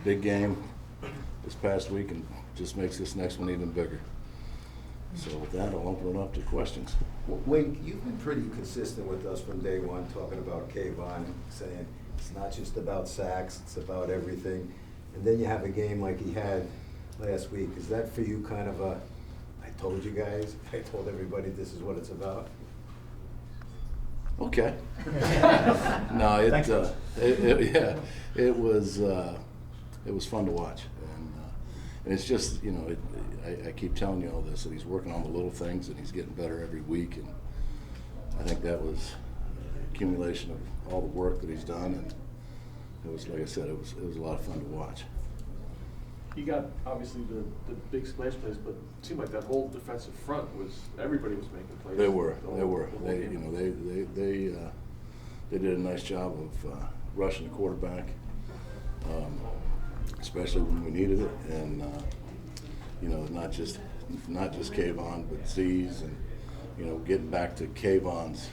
big game this past week and just makes this next one even bigger. So with that, I'll open it up to questions. Wink, you've been pretty consistent with us from day one, talking about Kayvon, saying it's not just about sacks, it's about everything. And then you have a game like he had last week. Is that for you kind of a, I told you guys, I told everybody this is what it's about? Okay. No, it was fun to watch, and it's just, you know, I keep telling you all this, that he's working on the little things and he's getting better every week, and I think that was an accumulation of all the work that he's done, and it was, like I said, it was a lot of fun to watch. You got obviously the big splash plays, but it seemed like that whole defensive front everybody was making plays. They were. They did a nice job of rushing the quarterback, especially when we needed it, and you know, not just Kayvon, but Z's, and you know, getting back to Kayvon's.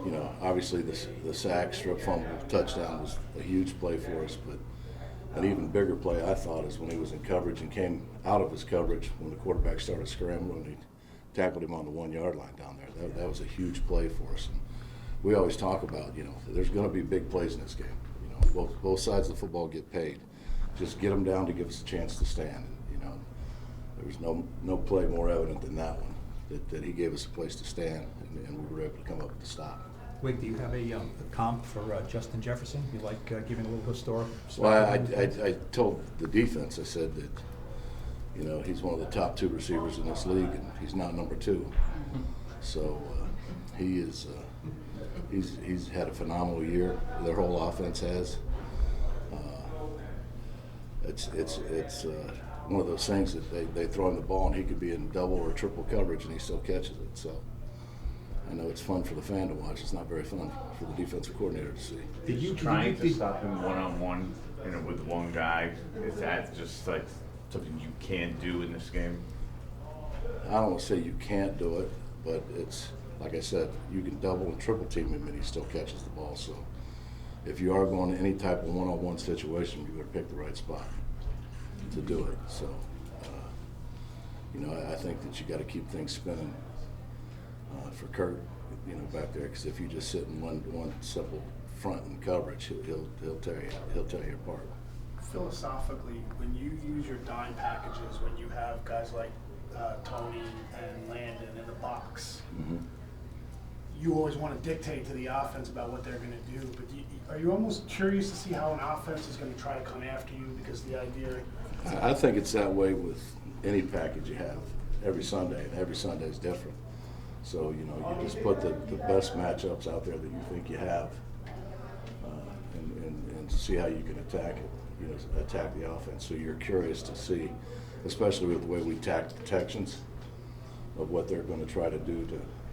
You know, obviously the sack, strip fumble, touchdown was a huge play for us, but an even bigger play, I thought, is when he was in coverage and came out of his coverage when the quarterback started scrambling and he tackled him on the 1 yard line down there. That was a huge play for us. And we always talk about, you know, there's going to be big plays in this game. You know, both sides of the football get paid. Just get them down to give us a chance to stand. And, you know, there was no play more evident than that one, that he gave us a place to stand, and we were able to come up with the stop. Wait, do you have a comp for Justin Jefferson? You like giving a little historic? Well, I told the defense, I said that, you know, he's one of the top 2 receivers in this league, and he's not number 2. So he is. He's had a phenomenal year. Their whole offense has. It's one of those things that they throw him the ball and he could be in double or triple coverage and he still catches it. So I know it's fun for the fan to watch. It's not very fun for the defensive coordinator to see. Did you trying to stop him one-on-one, you know, with one guy? Is that just like something you can do in this game? I don't want to say you can't do it, but it's like I said, you can double and triple team him and he still catches the ball. So if you are going to any type of one-on-one situation, you better pick the right spot to do it. So you know, I think that you got to keep things spinning for Kurt, you know, back there, because if you just sit in one simple front and coverage, he'll tear you apart. Philosophically, when you use your dime packages, when you have guys like Tony and Landon in the box, you always want to dictate to the offense about what they're going to do. But are you almost curious to see how an offense is going to try to come after you? Because the idea, I think it's that way with any package you have every Sunday, and every Sunday is different. So, you know, you just put the best matchups out there that you think you have, and see how you can attack it, you know, attack the offense. So you're curious to see, especially with the way we attack protections, of what they're going to try to do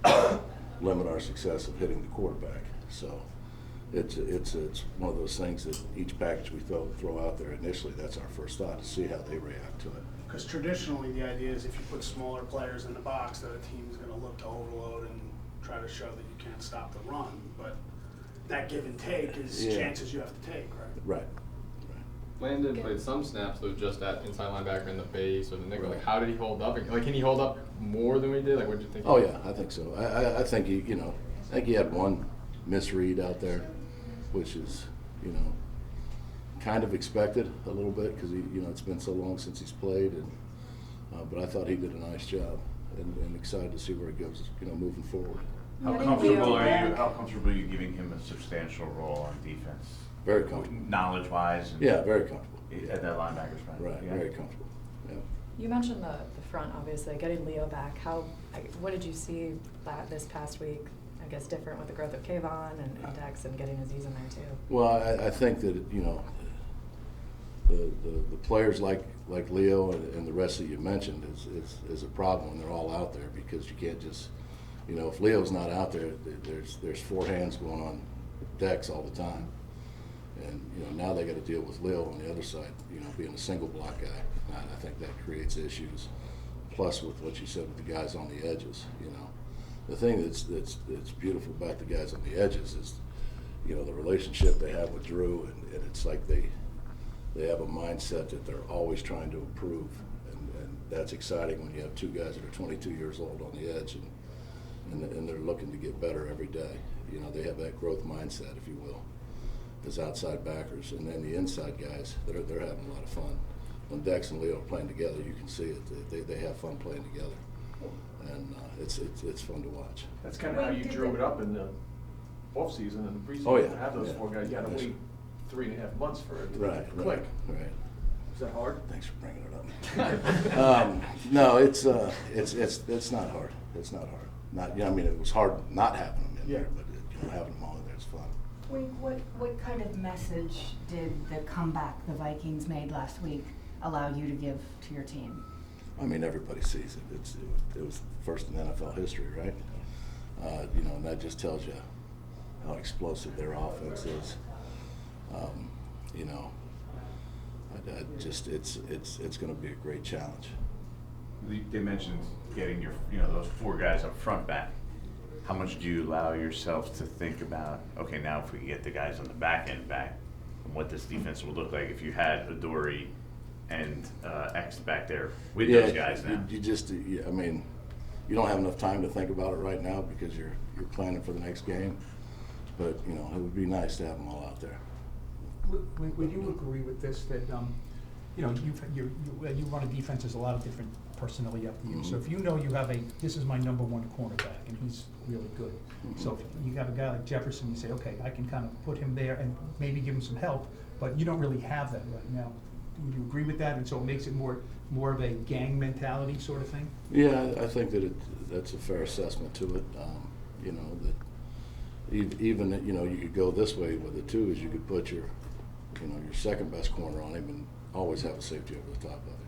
to limit our success of hitting the quarterback. So it's one of those things that each package we throw out there initially, that's our first thought, to see how they react to it. because traditionally the idea is if you put smaller players in the box, that a team's going to look to overload and try to show that you can't stop the run. But that give and take is chances you have to take, right? Right. Landon played some snaps though, just at inside linebacker in the base or the nickel. Like, how did he hold up? Like, can he hold up more than we did? Like, what did you think? Oh yeah, I think so. I think I think he had one misread out there, which is, you know, kind of expected a little bit because it's been so long since he's played, and but I thought he did a nice job, and excited to see where it goes, moving forward. How comfortable are you giving him a substantial role on defense? Very comfortable. Knowledge-wise? Yeah, very comfortable. At that linebacker spot? Right, yeah. very comfortable. Yeah. You mentioned the front, obviously, getting Leo back. What did you see this past week, I guess, different with the growth of Kayvon and Dex and getting Aziz in there too? Well, I think that, the players like Leo and the rest that you mentioned is a problem when they're all out there, because you can't just, if Leo's not out there, there's four hands going on Dex all the time. And, now they got to deal with Leo on the other side, being a single block guy. I think that creates issues. Plus with what you said with the guys on the edges, The thing that's beautiful about the guys on the edges is, the relationship they have with Drew, and it's like they they have a mindset that they're always trying to improve, and that's exciting when you have two guys that are 22 years old on the edge, and they're looking to get better every day. You know, they have that growth mindset, if you will, as outside backers, and then the inside guys, they're having a lot of fun. When Dex and Leo are playing together, you can see it. They have fun playing together, and it's fun to watch. That's kind of how you drew it up in the off season and the preseason. Oh, yeah. To have those Yeah. 4 guys, you had to wait 3.5 months for it to Right, click. right. Is that hard? Thanks for bringing it up. No, it's not hard. It's not hard. Not, you know, I mean, it was hard not having them in Yeah. there, but having them all in there is fun. Wink, what kind of message did the comeback the Vikings made last week allow you to give to your team? I mean, everybody sees it. It was first in NFL history, right? And that just tells you how explosive their offense is. It's going to be a great challenge. They mentioned getting those 4 guys up front back. How much do you allow yourself to think about, okay, now if we get the guys on the back end back, and what this defense would look like if you had Adoree and X back there with those guys now? You don't have enough time to think about it right now because you're planning for the next game. But, it would be nice to have them all out there. Would you agree with this, that, you run a defense, there's a lot of different personality up to you. So if you know you have this is my number 1 cornerback, and he's really good. So if you have a guy like Jefferson, you say, okay, I can kind of put him there and maybe give him some help, but you don't really have that right now. Would you agree with that? And so it makes it more of a gang mentality sort of thing? Yeah, I think that's a fair assessment to it. That even you could go this way with it too, is you could put your second best corner on him and always have a safety over the top of him,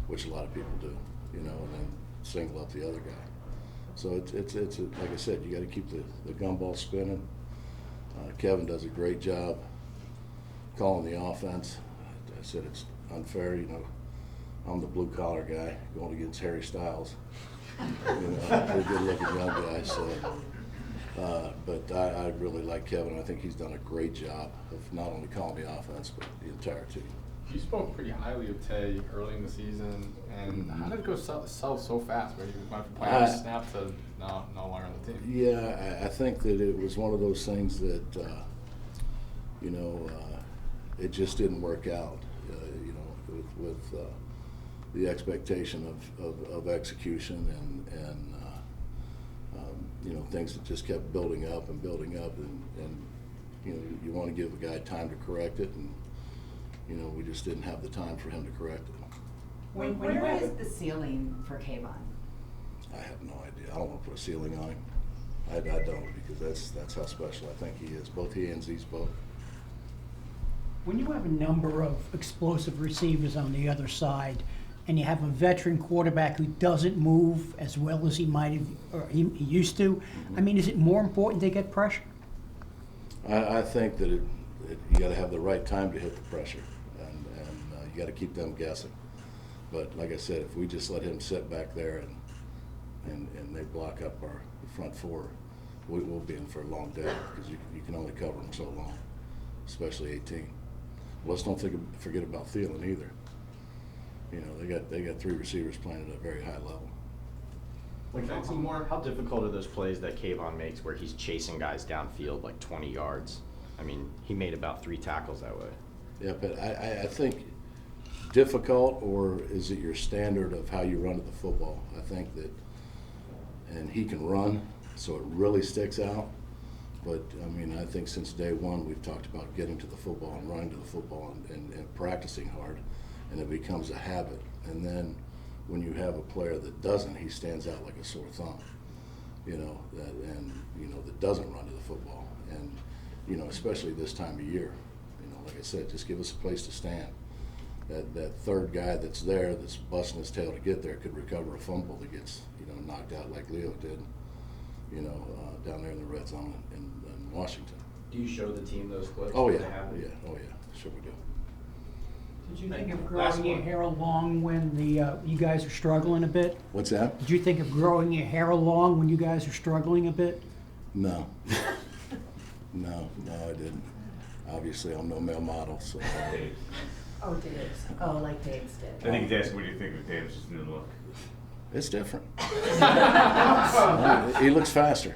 which a lot of people do, and then single up the other guy. So it's like I said, you got to keep the gumball spinning. Kevin does a great job calling the offense. I said it's unfair, I'm the blue collar guy going against Harry Styles. A good looking young guy. So, but I really like Kevin. I think he's done a great job of not only calling the offense but the entire team. You spoke pretty highly of Tay early in the season, and how did it go south so fast? Where you went from playing a snap to no longer on the team? Yeah, I think that it was one of those things that it just didn't work out. With the expectation of execution and things that just kept building up, and you want to give a guy time to correct it, and we just didn't have the time for him to correct it. Where is the ceiling for Kayvon? I have no idea. I don't want to put a ceiling on him. I don't, because that's how special I think he is. Both he and Z's both. When you have a number of explosive receivers on the other side, and you have a veteran quarterback who doesn't move as well as he might have, or he used to, I mean, is it more important to get pressure? I think that you got to have the right time to hit the pressure, and you got to keep them guessing. But like I said, if we just let him sit back there and they block up our front 4, we'll be in for a long day, because you can only cover them so long, especially 18. Let's don't forget about Thielen either. They got 3 receivers playing at a very high level. How difficult are those plays that Kayvon makes where he's chasing guys downfield like 20 yards? I mean, he made about 3 tackles that way. Yeah, but I think difficult, or is it your standard of how you run at the football? I think that, and he can run, so it really sticks out. But, I think since day one we've talked about getting to the football and running to the football and practicing hard, and it becomes a habit. And then when you have a player that doesn't, he stands out like a sore thumb, that doesn't run to the football. And, especially this time of year, like I said, just give us a place to stand. That third guy that's there, that's busting his tail to get there, could recover a fumble that gets, knocked out like Leo did, down there in the red zone in Washington. Do you show the team those clips? Oh yeah, when they happen? Sure we do. Did you think of growing your hair along when you guys are struggling a bit? What's that? Did you think of growing your hair along when you guys are struggling a bit? No. No, I didn't. Obviously, I'm no male model, so. Oh, Dave's. Oh, like Dave's did. I think he's asking what do you think of Davis' new look? It's different. He looks faster.